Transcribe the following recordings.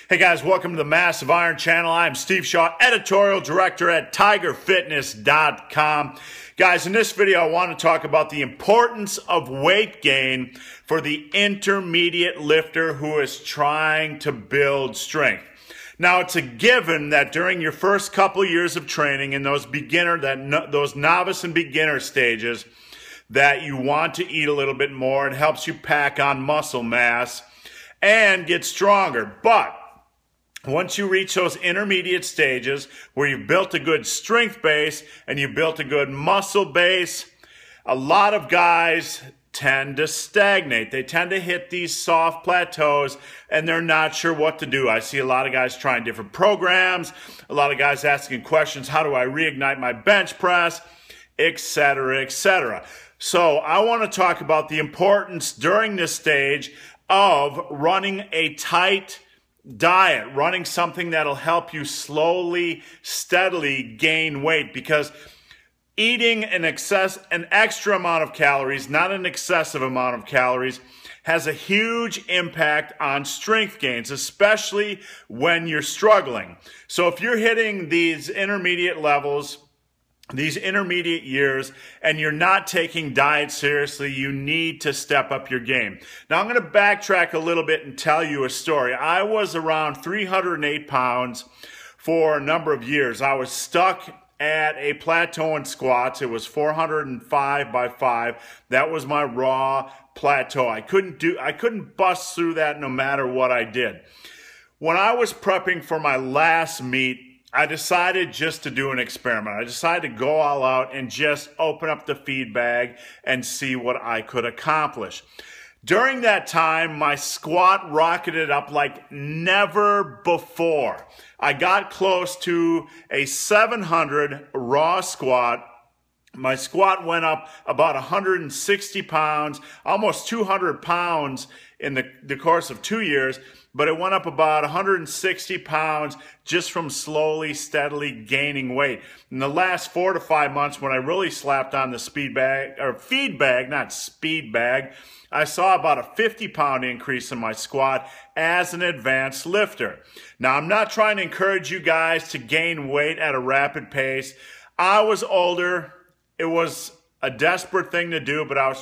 Hey guys, welcome to the Massive Iron Channel. I'm Steve Shaw, editorial director at TigerFitness.com. Guys, in this video, I want to talk about the importance of weight gain for the intermediate lifter who is trying to build strength. Now, it's a given that during your first couple years of training in those those novice and beginner stages, that you want to eat a little bit more. It helps you pack on muscle mass and get stronger. But once you reach those intermediate stages where you've built a good strength base and you've built a good muscle base, a lot of guys tend to stagnate. They tend to hit these soft plateaus and they're not sure what to do. I see a lot of guys trying different programs, a lot of guys asking questions, how do I reignite my bench press, etc., etc. So I want to talk about the importance during this stage of running a tight diet, running something that'll help you slowly, steadily gain weight, because eating an extra amount of calories, not an excessive amount of calories, has a huge impact on strength gains, especially when you're struggling. So if you're hitting these intermediate levels, these intermediate years, and you're not taking diet seriously, you need to step up your game. Now, I'm going to backtrack a little bit and tell you a story. I was around 308 pounds for a number of years. I was stuck at a plateau in squats. It was 405 by 5. That was my raw plateau. I couldn't bust through that no matter what I did. When I was prepping for my last meet, I decided just to do an experiment. I decided to go all out and just open up the feed bag and see what I could accomplish. During that time, my squat rocketed up like never before. I got close to a 700 raw squat. My squat went up about 160 pounds, almost 200 pounds in the course of 2 years. But it went up about 160 pounds just from slowly, steadily gaining weight. In the last 4 to 5 months, when I really slapped on the feed bag, not speed bag, I saw about a 50-pound increase in my squat as an advanced lifter. Now, I'm not trying to encourage you guys to gain weight at a rapid pace. I was older. It was a desperate thing to do, but I was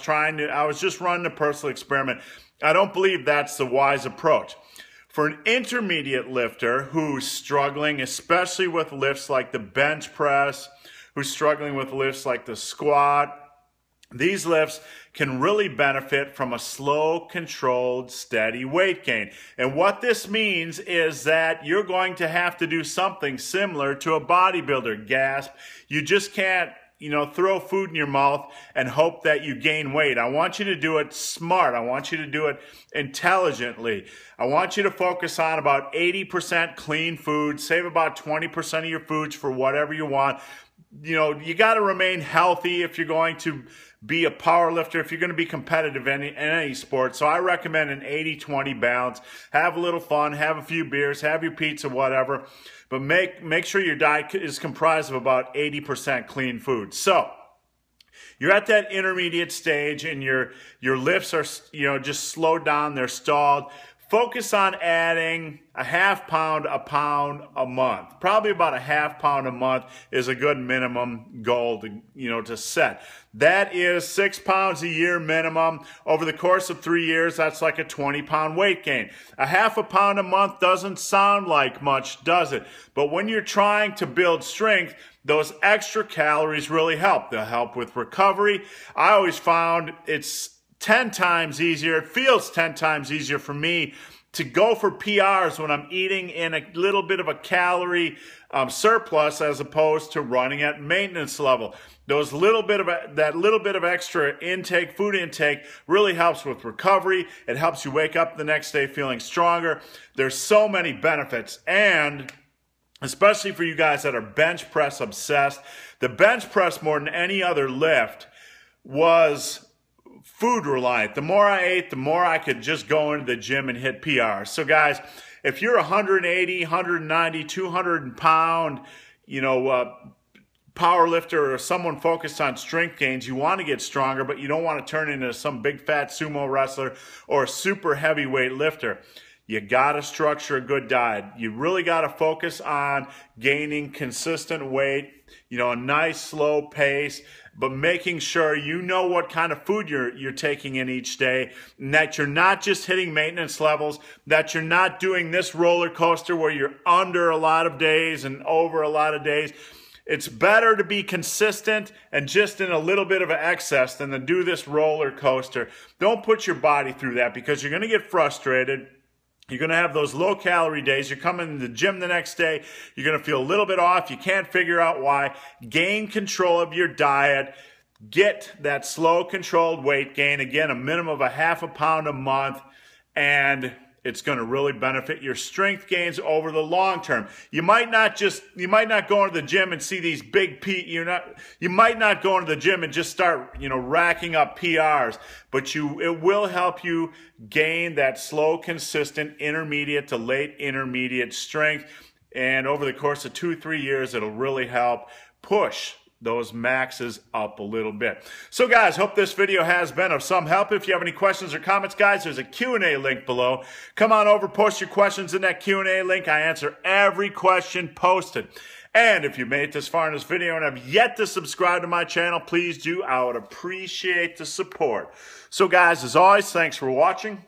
just running a personal experiment. I don't believe that's the wise approach. For an intermediate lifter who's struggling, especially with lifts like the bench press, who's struggling with lifts like the squat, these lifts can really benefit from a slow, controlled, steady weight gain. And what this means is that you're going to have to do something similar to a bodybuilder. Gasp. You just can't throw food in your mouth and hope that you gain weight. I want you to do it smart. I want you to do it intelligently. I want you to focus on about 80% clean food. Save about 20% of your foods for whatever you want. You got to remain healthy if you're going to be a power lifter, if you're going to be competitive in any sport. So I recommend an 80-20 balance. Have a little fun, have a few beers, have your pizza, whatever. But make sure your diet is comprised of about 80% clean food. So you're at that intermediate stage and your lifts are just slowed down, they're stalled. Focus on adding a half pound, a pound a month. Probably about a half pound a month is a good minimum goal to set. That is 6 pounds a year minimum. Over the course of 3 years, that's like a 20-pound weight gain. A half a pound a month doesn't sound like much, does it? But when you're trying to build strength, those extra calories really help. They'll help with recovery. I always found it's 10 times easier. It feels 10 times easier for me to go for PRs when I'm eating in a little bit of a calorie surplus as opposed to running at maintenance level. That little bit of extra food intake really helps with recovery. It helps you wake up the next day feeling stronger. There's so many benefits, and especially for you guys that are bench press obsessed, the bench press more than any other lift was food reliant. The more I ate, the more I could just go into the gym and hit PRs. So guys, if you're 180, 190, 200 pound, power lifter or someone focused on strength gains, you want to get stronger, but you don't want to turn into some big fat sumo wrestler or super heavyweight lifter. You got to structure a good diet. You really got to focus on gaining consistent weight, a nice slow pace, but making sure you know what kind of food you're taking in each day, and that you're not just hitting maintenance levels, that you're not doing this roller coaster where you're under a lot of days and over a lot of days. It's better to be consistent and just in a little bit of an excess than to do this roller coaster. Don't put your body through that, because you're going to get frustrated. You're going to have those low-calorie days. You're coming to the gym the next day. You're going to feel a little bit off. You can't figure out why. Gain control of your diet. Get that slow, controlled weight gain. Again, a minimum of a half a pound a month. And it's going to really benefit your strength gains over the long term. You might not go into the gym and see these big you might not go into the gym and just start, racking up PRs, but it will help you gain that slow, consistent, intermediate to late intermediate strength. And over the course of 2-3 years, it'll really help push those maxes up a little bit. So guys, hope this video has been of some help. If you have any questions or comments, guys, there's a Q&A link below. Come on over, post your questions in that Q&A link. I answer every question posted. And if you made it this far in this video and have yet to subscribe to my channel, please do. I would appreciate the support. So guys, as always, thanks for watching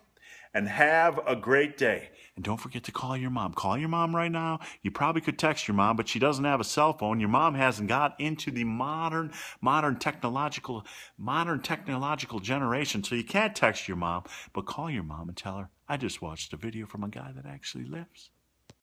and have a great day. And don't forget to call your mom. Call your mom right now. You probably could text your mom, but she doesn't have a cell phone. Your mom hasn't got into the modern technological generation, so you can't text your mom. But call your mom and tell her, I just watched a video from a guy that actually lives.